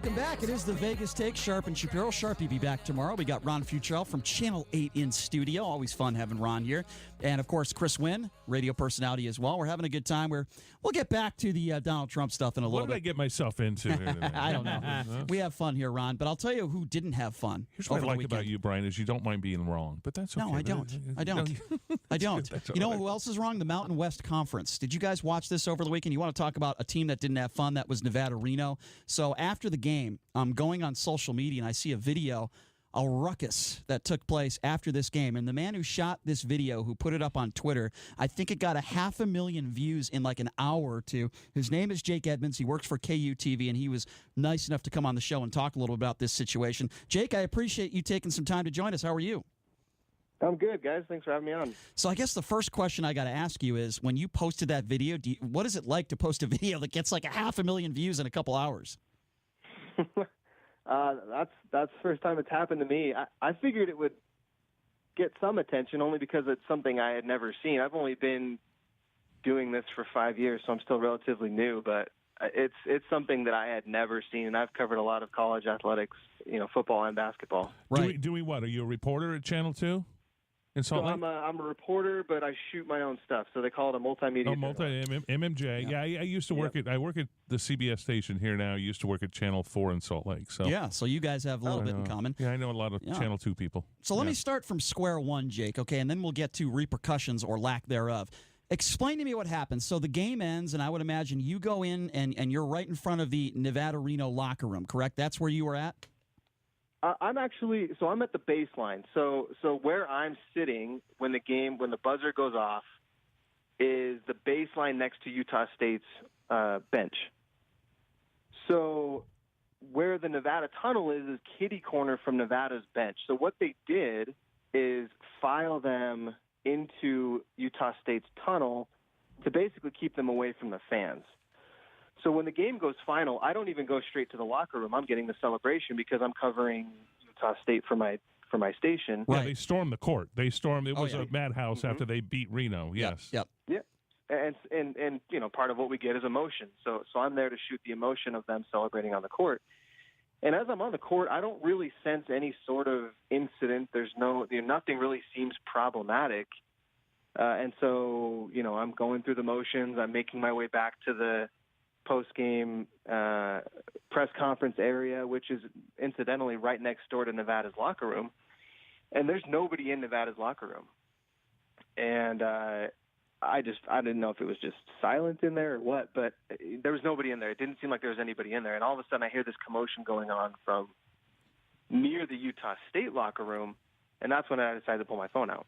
welcome back. It is the Vegas Take. Sharp and Shapiro. Sharpie be back tomorrow. We got Ron Futrell from Channel 8 in studio. Always fun having Ron here. And, of course, Chris Wynn, radio personality as well. We're having a good time. We'll get back to the Donald Trump stuff in a little bit. What did I get myself into? I don't know. We have fun here, Ron. But I'll tell you who didn't have fun. Here's what I like about you, Brian, is you don't mind being wrong. But that's okay. No, I don't. I don't. You know who else is wrong? The Mountain West Conference. Did you guys watch this over the weekend? You want to talk about a team that didn't have fun? That was Nevada-Reno. So after the game, I'm going on social media and I see a video, a ruckus that took place after this game. And the man who shot this video, who put it up on Twitter, I think it got 500,000 views in like an hour or two. His name is Jake Edmonds. He works for KUTV, and he was nice enough to come on the show and talk a little about this situation. Jake, I appreciate you taking some time to join us. How are you? I'm good, guys. Thanks for having me on. So I guess the first question I got to ask you is, when you posted that video, what is it like to post a video that gets like 500,000 views in a couple hours? That's the first time it's happened to me. I figured it would get some attention only because it's something I had never seen. I've only been doing this for 5 years, so I'm still relatively new, but it's something that I had never seen, and I've covered a lot of college athletics, football and basketball. Right. Do we what? Are you a reporter at Channel 2? In Salt Lake? I'm a reporter, but I shoot my own stuff. So they call it a multimedia. MMJ. Yeah, I used to work I work at the CBS station here now. I used to work at Channel 4 in Salt Lake. So so you guys have a little bit in common. Yeah, I know a lot of Channel 2 people. So let me start from square one, Jake, okay, and then we'll get to repercussions or lack thereof. Explain to me what happens. So the game ends, and I would imagine you go in and you're right in front of the Nevada-Reno locker room, correct? That's where you were at? I'm at the baseline. So where I'm sitting when the buzzer goes off is the baseline next to Utah State's bench. So where the Nevada tunnel is kitty corner from Nevada's bench. So what they did is file them into Utah State's tunnel to basically keep them away from the fans. So when the game goes final, I don't even go straight to the locker room. I'm getting the celebration because I'm covering Utah State for my station. Right. Yeah, they stormed the court. It was a madhouse after they beat Reno. Yes. Yep. Yeah. And part of what we get is emotion. So I'm there to shoot the emotion of them celebrating on the court. And as I'm on the court, I don't really sense any sort of incident. There's nothing really seems problematic. And so, I'm going through the motions. I'm making my way back to the post-game press conference area, which is incidentally right next door to Nevada's locker room. And there's nobody in Nevada's locker room. And I didn't know if it was just silent in there or what, but there was nobody in there. It didn't seem like there was anybody in there. And all of a sudden I hear this commotion going on from near the Utah State locker room, and that's when I decided to pull my phone out.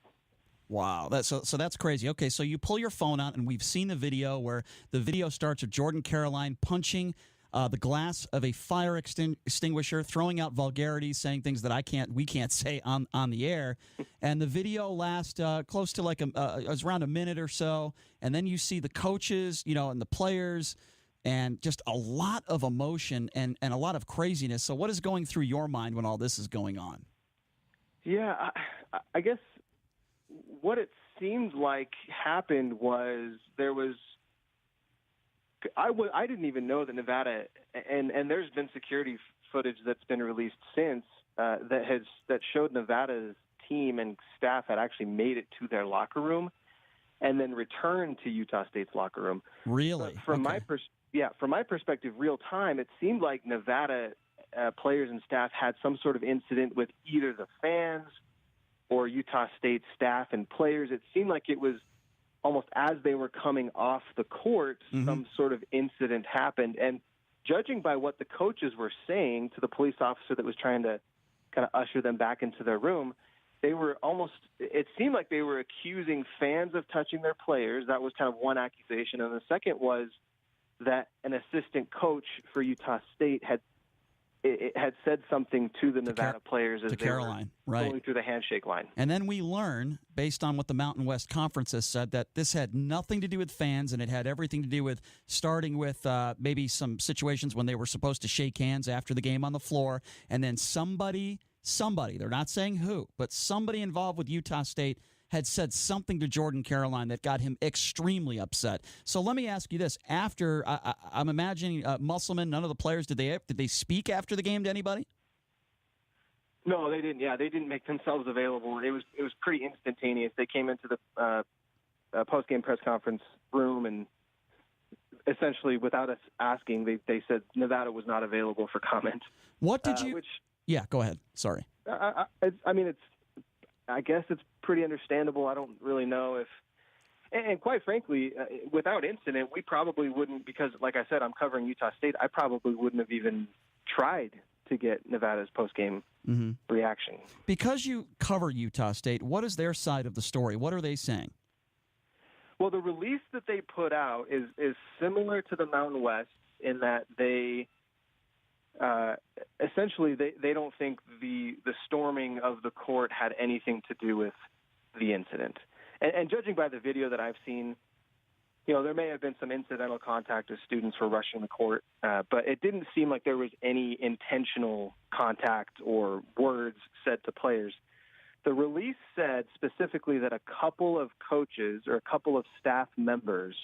Wow, so that's crazy. Okay, so you pull your phone out, and we've seen the video where the video starts with Jordan Caroline punching the glass of a fire extinguisher, throwing out vulgarities, saying things that we can't say on the air. And the video lasts close to it was around a minute or so, and then you see the coaches, and the players, and just a lot of emotion and a lot of craziness. So what is going through your mind when all this is going on? Yeah, I guess what it seemed like happened was I didn't even know that Nevada, and there's been security footage that's been released since that showed Nevada's team and staff had actually made it to their locker room and then returned to Utah State's locker room. Really? From my perspective, real time, it seemed like Nevada players and staff had some sort of incident with either the fans or Utah State staff and players. It seemed like it was almost as they were coming off the court, some sort of incident happened. And judging by what the coaches were saying to the police officer that was trying to kind of usher them back into their room, it seemed like they were accusing fans of touching their players. That was kind of one accusation. And the second was that an assistant coach for Utah State had said something to the Nevada players as they were going through the handshake line. And then we learn, based on what the Mountain West Conference has said, that this had nothing to do with fans, and it had everything to do with starting with maybe some situations when they were supposed to shake hands after the game on the floor, and then somebody, they're not saying who, but somebody involved with Utah State had said something to Jordan Caroline that got him extremely upset. So let me ask you this: after I'm imagining Musselman, none of the players did they speak after the game to anybody? No, they didn't. Yeah, they didn't make themselves available. It was pretty instantaneous. They came into the post-game press conference room and essentially, without us asking, they said Nevada was not available for comment. What did you? Yeah, go ahead. Sorry. I guess it's pretty understandable. I don't really know if, and quite frankly, without incident, we probably wouldn't, because like I said, I'm covering Utah State. I probably wouldn't have even tried to get Nevada's post-game reaction. Because you cover Utah State, what is their side of the story? What are they saying? Well, the release that they put out is similar to the Mountain West in that they essentially they don't think the storming of the court had anything to do with the incident. And judging by the video that I've seen, there may have been some incidental contact as students were rushing the court, but it didn't seem like there was any intentional contact or words said to players. The release said specifically that a couple of coaches or a couple of staff members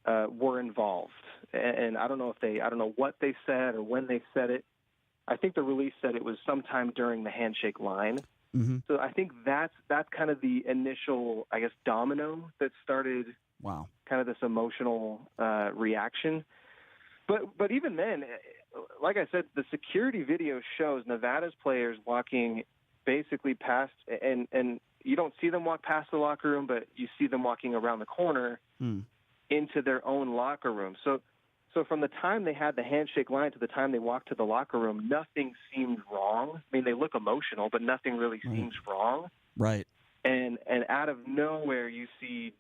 were involved, and I don't know what they said or when they said it. I think the release said it was sometime during the handshake line. Mm-hmm. So I think that's kind of the initial, I guess, domino that started. Wow. Kind of this emotional reaction. But even then, like I said, the security video shows Nevada's players walking basically past, and you don't see them walk past the locker room, but you see them walking around the corner into their own locker room. So from the time they had the handshake line to the time they walked to the locker room, nothing seemed wrong. I mean, they look emotional, but nothing really seems wrong. Right. And out of nowhere, you see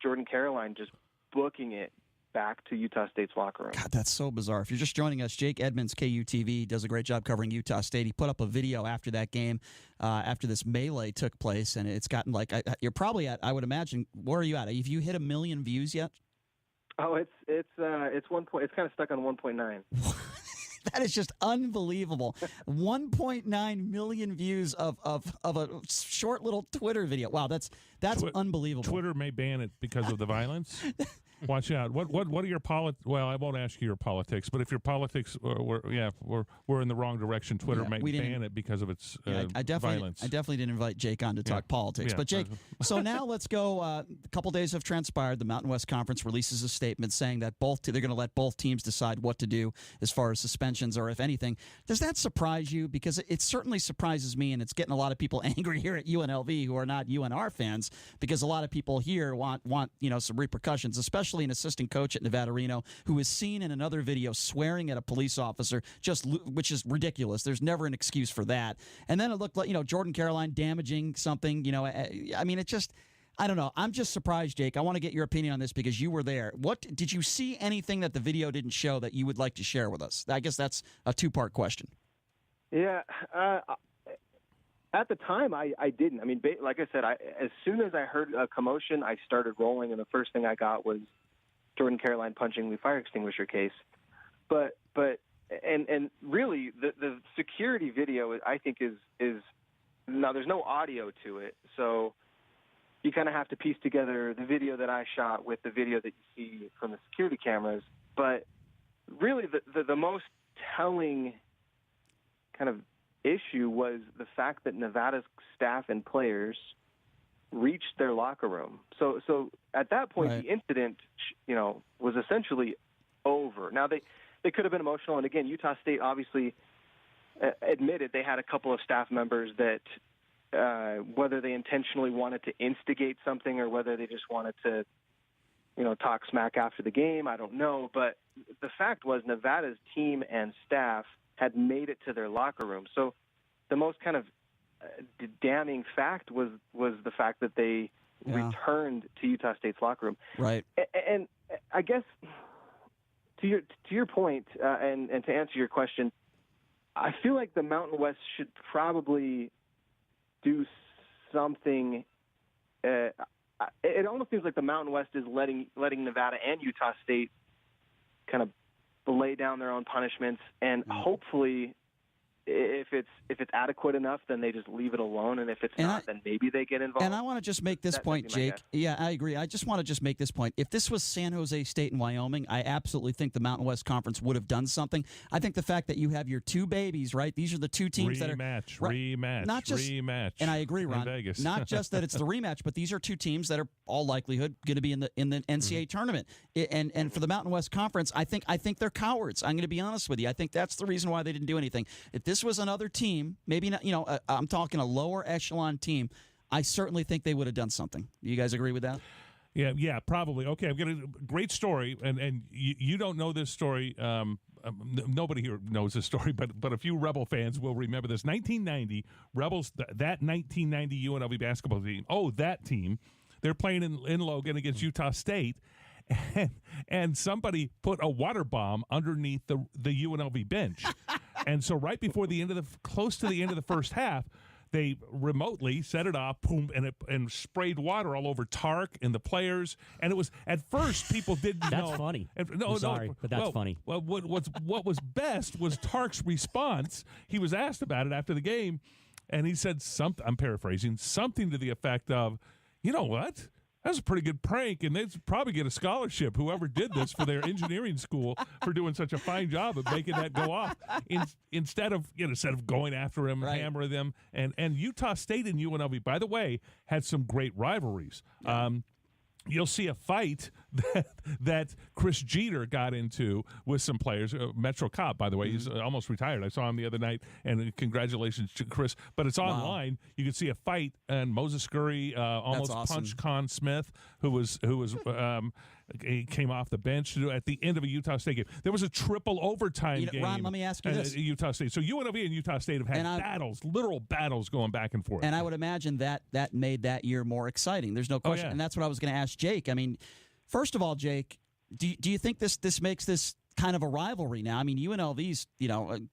Jordan Caroline just booking it back to Utah State's locker room. God, that's so bizarre. If you're just joining us, Jake Edmonds, KUTV, does a great job covering Utah State. He put up a video after that game, after this melee took place, and it's gotten you're probably at, I would imagine, where are you at? Have you hit 1 million views yet? Oh, it's 1 point. It's kind of stuck on 1.9. That is just unbelievable. 1.9 million views of a short little Twitter video. Wow, that's unbelievable. Twitter may ban it because of the violence. Watch out. What are your Well, I won't ask you your politics, but if your politics were in the wrong direction, Twitter may ban it because of its violence. I definitely didn't invite Jake on to talk politics. But Jake, so now let's go. A couple days have transpired. The Mountain West Conference releases a statement saying that they're going to let both teams decide what to do as far as suspensions or if anything. Does that surprise you? Because it certainly surprises me, and it's getting a lot of people angry here at UNLV who are not UNR fans, because a lot of people here want some repercussions, especially an assistant coach at Nevada Reno who was seen in another video swearing at a police officer, which is ridiculous. There's never an excuse for that. And then it looked like Jordan Caroline damaging something. I mean, it just, I don't know. I'm just surprised, Jake. I want to get your opinion on this because you were there. What did you see anything that the video didn't show that you would like to share with us? I guess that's a two-part question. Yeah. At the time, I didn't. I mean, like I said, as soon as I heard a commotion, I started rolling, and the first thing I got was Jordan Caroline punching the fire extinguisher case. But really, the security video, I think, is now there's no audio to it, so you kind of have to piece together the video that I shot with the video that you see from the security cameras. But really, the most telling kind of issue was the fact that Nevada's staff and players reached their locker room. So at that point, the incident, was essentially over. Now they could have been emotional, and again, Utah State obviously admitted they had a couple of staff members that whether they intentionally wanted to instigate something or whether they just wanted to, talk smack after the game, I don't know. But the fact was Nevada's team and staff had made it to their locker room. So the most kind of damning fact was the fact that they returned to Utah State's locker room. Right. And I guess to your point, and to answer your question, I feel like the Mountain West should probably do something. It almost seems like the Mountain West is letting Nevada and Utah State kind of lay down their own punishments, and hopefully if it's adequate enough, then they just leave it alone, and if it's not, then maybe they get involved. And I want to just make this point, Jake. Yeah, I agree. I just want to just make this point. If this was San Jose State and Wyoming, I absolutely think the Mountain West Conference would have done something. I think the fact that you have your two babies, right? These are the two teams that are rematch, not just rematch. And I agree, Ron. In Vegas. Not just that it's the rematch, but these are two teams that are all likelihood going to be in the NCAA tournament. And for the Mountain West Conference, I think they're cowards. I'm going to be honest with you. I think that's the reason why they didn't do anything. If this was another team, maybe not, I'm talking a lower echelon team, I certainly think they would have done something. You guys agree with that? Yeah, probably. Okay, I've got a great story, and you don't know this story. Nobody here knows this story, but a few Rebel fans will remember this. 1990, Rebels, that 1990 UNLV basketball team, that team, they're playing in Logan against Utah State, and somebody put a water bomb underneath the UNLV bench. And so right before close to the end of the first half, they remotely set it off, boom, and sprayed water all over Tark and the players. And it was, at first, people didn't know. That's funny. Sorry, but that's funny. Well, what was best was Tark's response. He was asked about it after the game, and he said something, I'm paraphrasing, something to the effect of, you know what? That was a pretty good prank, and they'd probably get a scholarship, whoever did this, for their engineering school for doing such a fine job of making that go off. Instead of going after him, hammer them. And Utah State and UNLV, by the way, had some great rivalries. Yeah. You'll see a fight that Chris Jeter got into with some players. Metro Cop, by the way, he's almost retired. I saw him the other night, and congratulations to Chris. But it's online. You can see a fight, and Moses Scurry almost punched Con Smith, who he came off the bench at the end of a Utah State game. There was a triple overtime game. Ron, let me ask you this. Utah State. So UNLV and Utah State have had literal battles going back and forth. And I would imagine that made that year more exciting. There's no question. And that's what I was going to ask Jake. I mean, first of all, Jake, do you think this makes this kind of a rivalry now? I mean, UNLV's,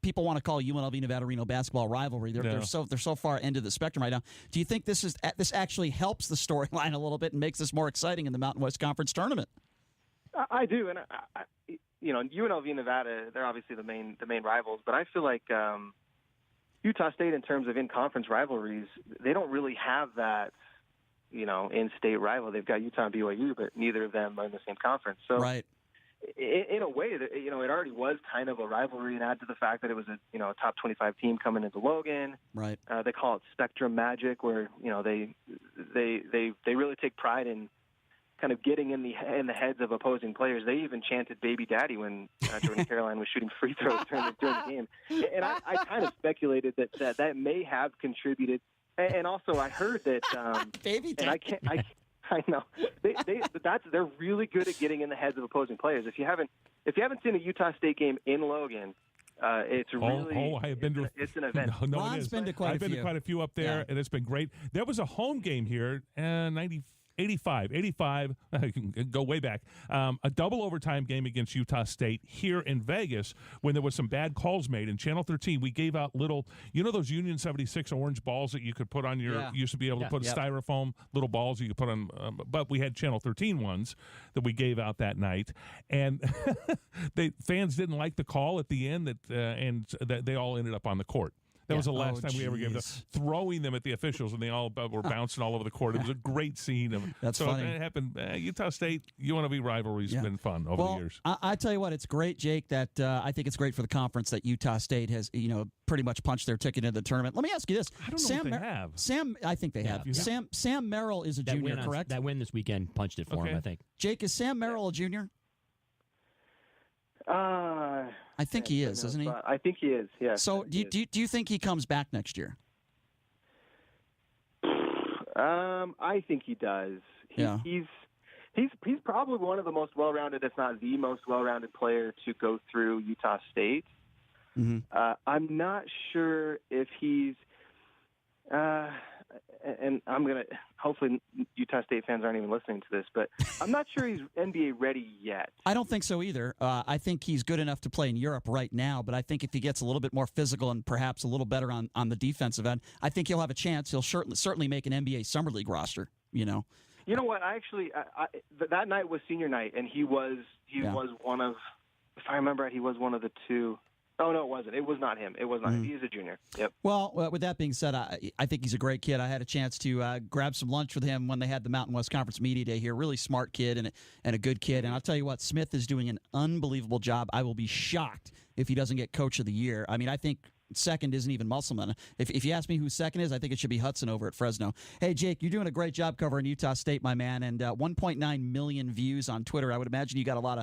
people want to call UNLV Nevada Reno basketball rivalry. They're so far into the spectrum right now. Do you think this actually helps the storyline a little bit and makes this more exciting in the Mountain West Conference tournament? I do, and UNLV and Nevada, they're obviously the main rivals, but I feel like Utah State, in terms of in-conference rivalries, they don't really have that, in-state rival. They've got Utah and BYU, but neither of them are in the same conference. So, right. In a way, it already was kind of a rivalry, and add to the fact that it was a top 25 team coming into Logan. Right. They call it Spectrum Magic, where they really take pride in kind of getting in the heads of opposing players. They even chanted "Baby Daddy" when Jordan Caroline was shooting free throws during the game. And I kind of speculated that may have contributed. And also, I heard that Baby Daddy. And I know they're really good at getting in the heads of opposing players. If you haven't seen a Utah State game in Logan, it's really I have been to. It's an event. No, Ron's been to quite I've been to quite a few up there, and it's been great. There was a home game here, 85, I can go way back, a double overtime game against Utah State here in Vegas when there was some bad calls made. In Channel 13, we gave out little, those Union 76 orange balls that you could put on your, you used to be able to put styrofoam little balls you could put on, but we had Channel 13 ones that we gave out that night. And fans didn't like the call at the end and they all ended up on the court. That was the last time we ever gave them, throwing them at the officials, and they all were bouncing all over the court. It was a great scene. That's funny. It happened. Utah State, UNLV rivalry's been fun over the years. I tell you what, it's great, Jake, that I think it's great for the conference that Utah State has, pretty much punched their ticket into the tournament. Let me ask you this. I don't know if they have. I think they have. Sam Merrill is a junior, correct? That win this weekend punched it for him, I think. Jake, is Sam Merrill a junior? I think he is, isn't he? I think he is. Yeah. So, do you think he comes back next year? I think he does. He's probably one of the most well-rounded, if not the most well-rounded player to go through Utah State. Mm-hmm. I'm not sure if he's. And I'm going to – hopefully Utah State fans aren't even listening to this, but I'm not sure he's NBA ready yet. I don't think so either. I think he's good enough to play in Europe right now, but I think if he gets a little bit more physical and perhaps a little better on the defensive end, I think he'll have a chance. He'll certainly make an NBA Summer League roster, You know what? I actually that night was senior night, and he was one of – if I remember right, he was one of the two – Oh, no, it wasn't. It was not him. It was not him. He is a junior. Yep. Well, with that being said, I think he's a great kid. I had a chance to grab some lunch with him when they had the Mountain West Conference Media Day here. Really smart kid and a good kid. And I'll tell you what, Smith is doing an unbelievable job. I will be shocked if he doesn't get Coach of the Year. I mean, I think second isn't even Musselman. If you ask me who second is, I think it should be Hudson over at Fresno. Hey, Jake, you're doing a great job covering Utah State, my man, and 1.9 million views on Twitter. I would imagine you got a lot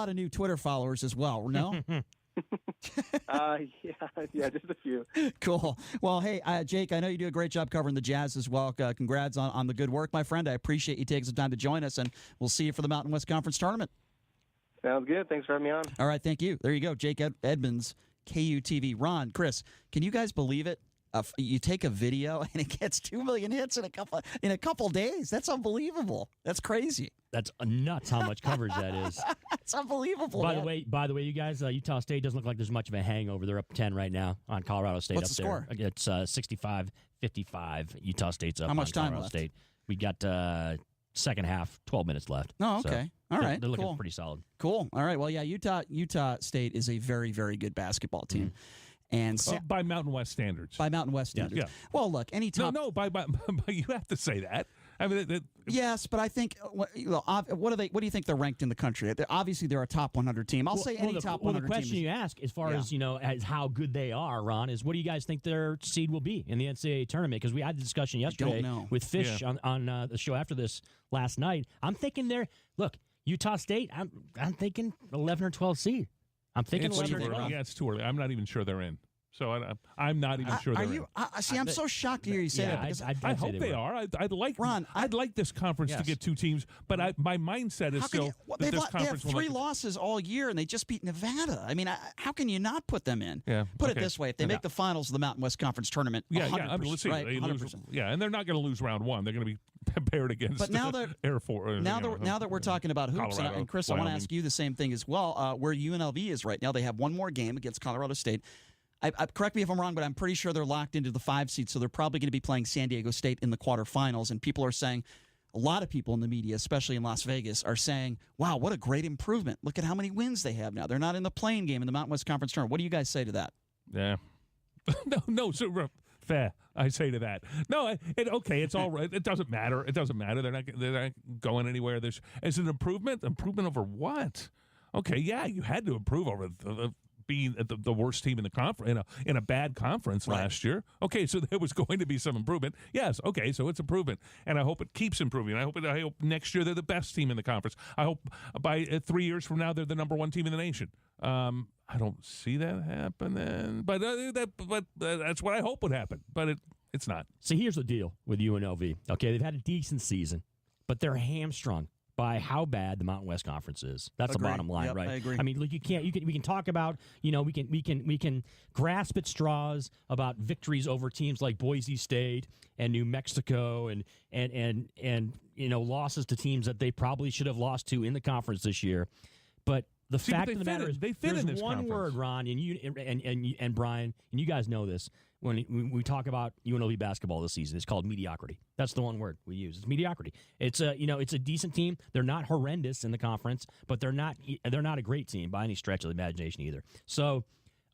of new Twitter followers as well, no? Yeah, just a few. Cool. Well, hey, Jake, I know you do a great job covering the Jazz as well. Congrats on the good work, my friend. I appreciate you taking some time to join us, and we'll see you for the Mountain West Conference Tournament. Sounds good. Thanks for having me on. All right, thank you. There you go, Jake Edmonds, KUTV. Ron, Chris, can you guys believe it? You take a video and it gets 2 million hits in a couple days. That's unbelievable. That's crazy. That's nuts how much coverage that is. It's unbelievable. By the way, you guys, Utah State doesn't look like there's much of a hangover. They're up 10 right now on Colorado State. What's the score? It's 65-55. Utah State's up. How much on time Colorado left? State. We got second half, 12 minutes left. Oh, okay. So all right. They're looking cool. pretty solid. Cool. All right. Well, yeah, Utah State is a very, very good basketball team. Mm-hmm. And by Mountain West standards. By Mountain West standards. Yeah. Well, look, any top. No, by you have to say that. I mean, yes, but I think what do you think they're ranked in the country? Obviously, they're a top 100 team. I'll say any top 100 team. The question you ask, as far as as how good they are, Ron, is what do you guys think their seed will be in the NCAA tournament? Because we had the discussion yesterday with Fish on the show after this last night. I'm thinking Utah State. I'm thinking 11 or 12 seed. I'm thinking 11 or 12. Yeah, it's too early. I'm not even sure they're in. So I'm not even sure they're in. See, I'm so shocked to hear you say that. Because I hope they are. I'd like Ron. I'd like this conference to get two teams, but my mindset is still that this conference they have 3 losses all year, and they just beat Nevada. I mean, how can you not put them in? Yeah. Put it this way: if they make the finals of the Mountain West Conference tournament, 100%, I mean, let's see. Right, they lose, and they're not going to lose round one. They're going to be paired against. But now Air Force. Now that we're talking about hoops, and Chris, I want to ask you the same thing as well. Where UNLV is right now, they have one more game against Colorado State. Correct me if I'm wrong, but I'm pretty sure they're locked into the 5 seed, so they're probably going to be playing San Diego State in the quarterfinals. And people are saying, a lot of people in the media, especially in Las Vegas, are saying, wow, what a great improvement. Look at how many wins they have now. They're not in the playing game in the Mountain West Conference tournament. What do you guys say to that? Yeah. No, so fair. I say to that. No, it's all right. It doesn't matter. They're not going anywhere. It's an improvement. Improvement over what? Okay, yeah, you had to improve over being the worst team in the conference in a bad conference last year. Okay, so there was going to be some improvement. Yes, okay, so it's improvement, and I hope it keeps improving. I hope next year they're the best team in the conference. I hope by 3 years from now they're the number 1 team in the nation. I don't see that happening, but that's what I hope would happen. But it's not. So here's the deal with UNLV. Okay, they've had a decent season, but they're hamstrung by how bad the Mountain West Conference is. That's the bottom line, right? I agree. I mean, look, we can talk about, we can grasp at straws about victories over teams like Boise State and New Mexico and losses to teams that they probably should have lost to in the conference this year. But the fact of the matter is, there's one word, Ron, and you and Brian, and you guys know this. When we talk about UNLV basketball this season, it's called mediocrity. That's the one word we use. It's mediocrity. It's a decent team. They're not horrendous in the conference, but they're not a great team by any stretch of the imagination either. So,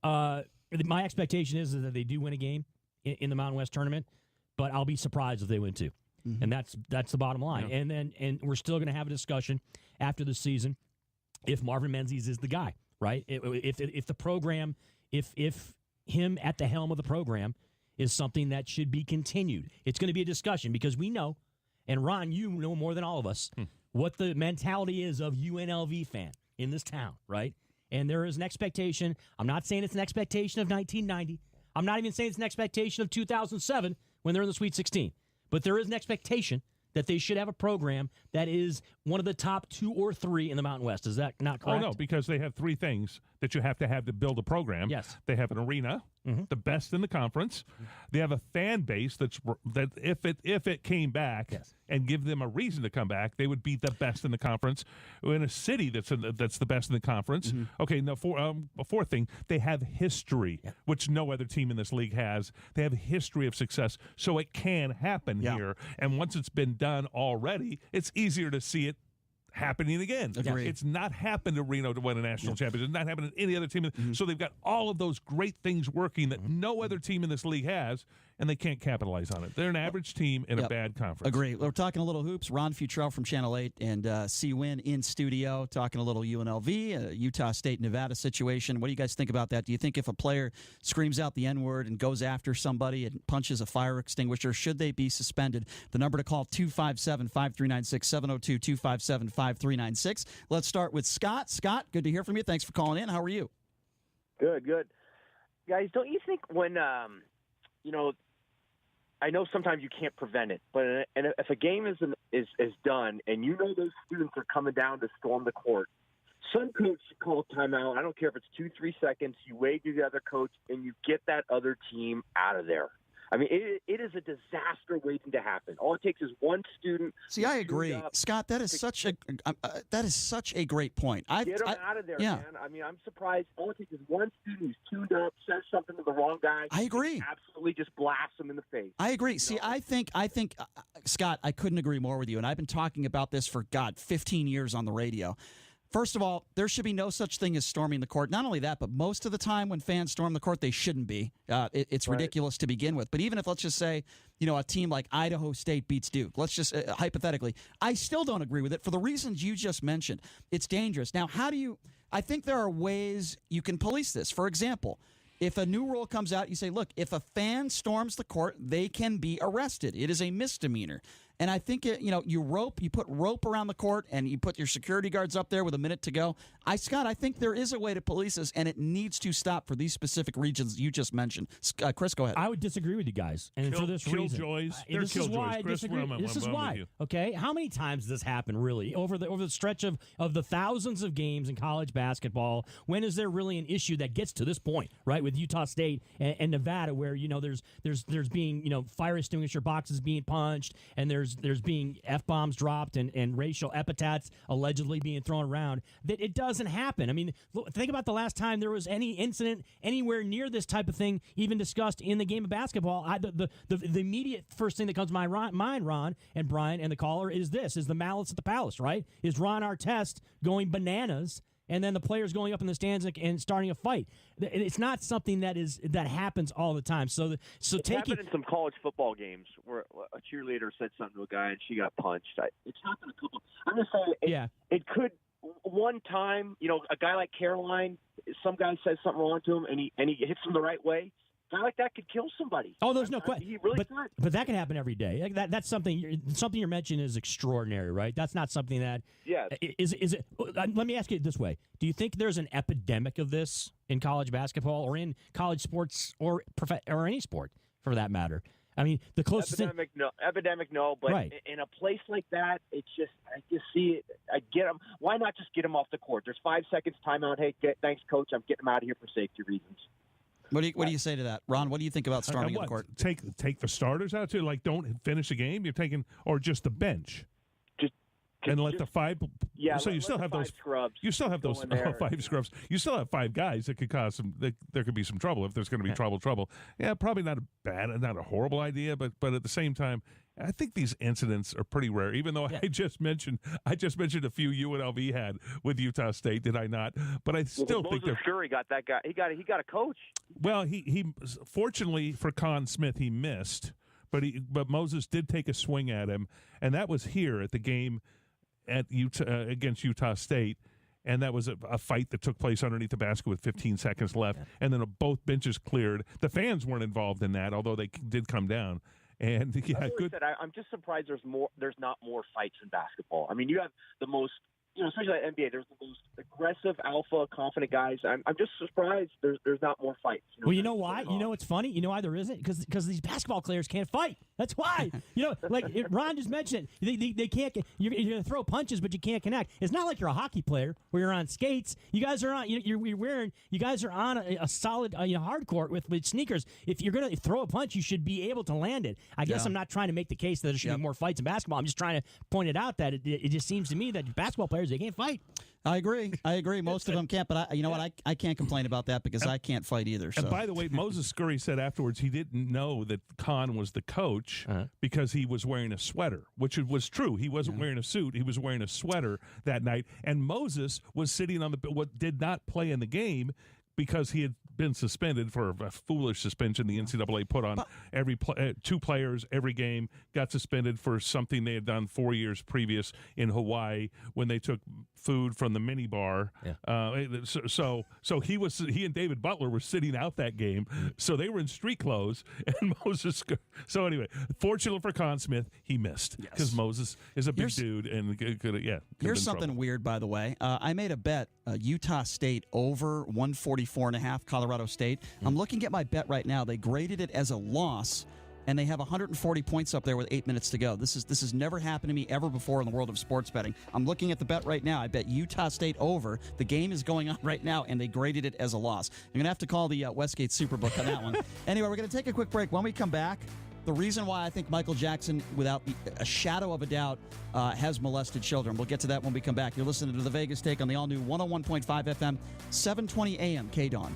my expectation is that they do win a game in the Mountain West tournament, but I'll be surprised if they win 2. Mm-hmm. And that's the bottom line. Yeah. And we're still going to have a discussion after the season if Marvin Menzies is the guy, right? If the program, if him at the helm of the program is something that should be continued. It's going to be a discussion because we know, and Ron, you know more than all of us, what the mentality is of UNLV fan in this town, right? And there is an expectation. I'm not saying it's an expectation of 1990. I'm not even saying it's an expectation of 2007 when they're in the Sweet 16. But there is an expectation that they should have a program that is one of the top 2 or 3 in the Mountain West. Is that not correct? Oh, no, because they have 3 things that you have to build a program. Yes. They have an arena, the best in the conference. They have a fan base that if it came back and give them a reason to come back, they would be the best in the conference. In a city that's the best in the conference. Mm-hmm. Okay, now a fourth thing, they have history, which no other team in this league has. They have a history of success, so it can happen here. And once it's been done already, it's easier to see it happening again. Agreed. It's not happened to Reno to win a national championship. It's not happened to any other team. So they've got all of those great things working that no other team in this league has, and they can't capitalize on it. They're an average team in a bad conference. Agree. We're talking a little hoops. Ron Futrell from Channel 8 and C-Win in studio talking a little UNLV, Utah State, Nevada situation. What do you guys think about that? Do you think if a player screams out the N-word and goes after somebody and punches a fire extinguisher, should they be suspended? The number to call, 257-5396, 702-257-5396. Let's start with Scott. Scott, good to hear from you. Thanks for calling in. How are you? Good. Guys, don't you think when, I know sometimes you can't prevent it, but if a game is done and you know those students are coming down to storm the court, some coach should call a timeout. I don't care if it's 2-3 seconds. You wave to the other coach and you get that other team out of there. I mean, it is a disaster waiting to happen. All it takes is one student. See, I agree, Scott. That is such a great point. Get them out of there, man. I mean, I'm surprised. All it takes is one student who's tuned up, says something to the wrong guy. I agree. Absolutely, just blast him in the face. I agree. See, I think, Scott, I couldn't agree more with you. And I've been talking about this for 15 years on the radio. First of all, there should be no such thing as storming the court. Not only that, but most of the time when fans storm the court, they shouldn't be. It's ridiculous to begin with. But even if, let's just say, a team like Idaho State beats Duke, let's just hypothetically, I still don't agree with it for the reasons you just mentioned. It's dangerous. Now, I think there are ways you can police this. For example, if a new rule comes out, you say, look, if a fan storms the court, they can be arrested. It is a misdemeanor. And I think, you put rope around the court and you put your security guards up there with a minute to go. Scott, I think there is a way to police this, and it needs to stop for these specific regions you just mentioned. Chris, go ahead. I would disagree with you guys. And for this reason. This is why I disagree. This is why. Okay? How many times does this happen, really? Over the stretch of the thousands of games in college basketball, when is there really an issue that gets to this point, right? With Utah State and Nevada, where, there's being, fire extinguisher boxes being punched, and there's being F-bombs dropped and racial epithets allegedly being thrown around, that it doesn't happen. I mean, think about the last time there was any incident anywhere near this type of thing even discussed in the game of basketball. The immediate first thing that comes to my mind, Ron and Brian and the caller, is the malice at the palace, right? Is Ron Artest going bananas and then the players going up in the stands and starting a fight. It's not something that happens all the time. So it's happened in some college football games where a cheerleader said something to a guy and she got punched. It's happened a couple. I'm just saying it could one time. A guy like Caroline, some guy says something wrong to him and he hits him the right way. A guy like that could kill somebody. Oh, there's no question. But that can happen every day. That's something you're mentioning is extraordinary, right? That's not something that. Yes. Is it? Let me ask you it this way: do you think there's an epidemic of this in college basketball or in college sports or any sport for that matter? I mean, the closest epidemic, no. But right. In a place like that, I just see it. I get them. Why not just get them off the court? There's 5 seconds timeout. Hey, thanks, coach. I'm getting them out of here for safety reasons. What do you say to that, Ron? What do you think about storming the court? Take the starters out too. Like, don't finish the game. You're taking, or just the bench, let the five. Yeah. So you still have those scrubs. You still have those 5 scrubs. You still have 5 guys that could cause some. There could be some trouble if there's going to be trouble. Yeah, probably not a horrible idea, but at the same time, I think these incidents are pretty rare. Even though I just mentioned a few UNLV had with Utah State, did I not? But I still think they're. Sure, he got that guy. He got a coach. Well, he fortunately for Con Smith, he missed, but Moses did take a swing at him, and that was here at the game at against Utah State. And that was a fight that took place underneath the basket with 15 seconds left, and then both benches cleared. The fans weren't involved in that, although they did come down. And I'm just surprised there's not more fights in basketball. I mean, you have the most, especially at NBA, there's the most aggressive, alpha, confident guys. I'm just surprised there's not more fights. Well, you know why? You know what's funny? You know why there isn't? Because these basketball players can't fight. That's why. Like Ron just mentioned, they can't. You're going to throw punches, but you can't connect. It's not like you're a hockey player where you're on skates. You guys are on. You guys are on a solid hard court with sneakers. If you're going to throw a punch, you should be able to land it. I guess I'm not trying to make the case that there should be more fights in basketball. I'm just trying to point it out that it just seems to me that basketball players players, they can't fight. I agree. Most of them can't, but you know what? I can't complain about that because I can't fight either. So. And by the way, Moses Scurry said afterwards he didn't know that Khan was the coach because he was wearing a sweater, which was true. He wasn't wearing a suit. He was wearing a sweater that night. And Moses was sitting on what did not play in the game because he had been suspended for a foolish suspension the NCAA put on every 2 players every game, got suspended for something they had done 4 years previous in Hawaii when they took food from the mini bar. So he and David Butler were sitting out that game, so they were in street clothes. And Moses. So anyway, fortunately for Conn Smith, he missed because Moses is a big dude and could Here's something weird, by the way. I made a bet: Utah State over 144.5. Colorado State. I'm looking at my bet right now. They graded it as a loss, and they have 140 points up there with 8 minutes to go. This has never happened to me ever before in the world of sports betting. I'm looking at the bet right now. I bet Utah State over. The game is going on right now, and they graded it as a loss. I'm going to have to call the Westgate Superbook on that one. Anyway, we're going to take a quick break. When we come back, the reason why I think Michael Jackson, without a shadow of a doubt, has molested children. We'll get to that when we come back. You're listening to The Vegas Take on the all-new 101.5 FM, 720 AM, KDWN.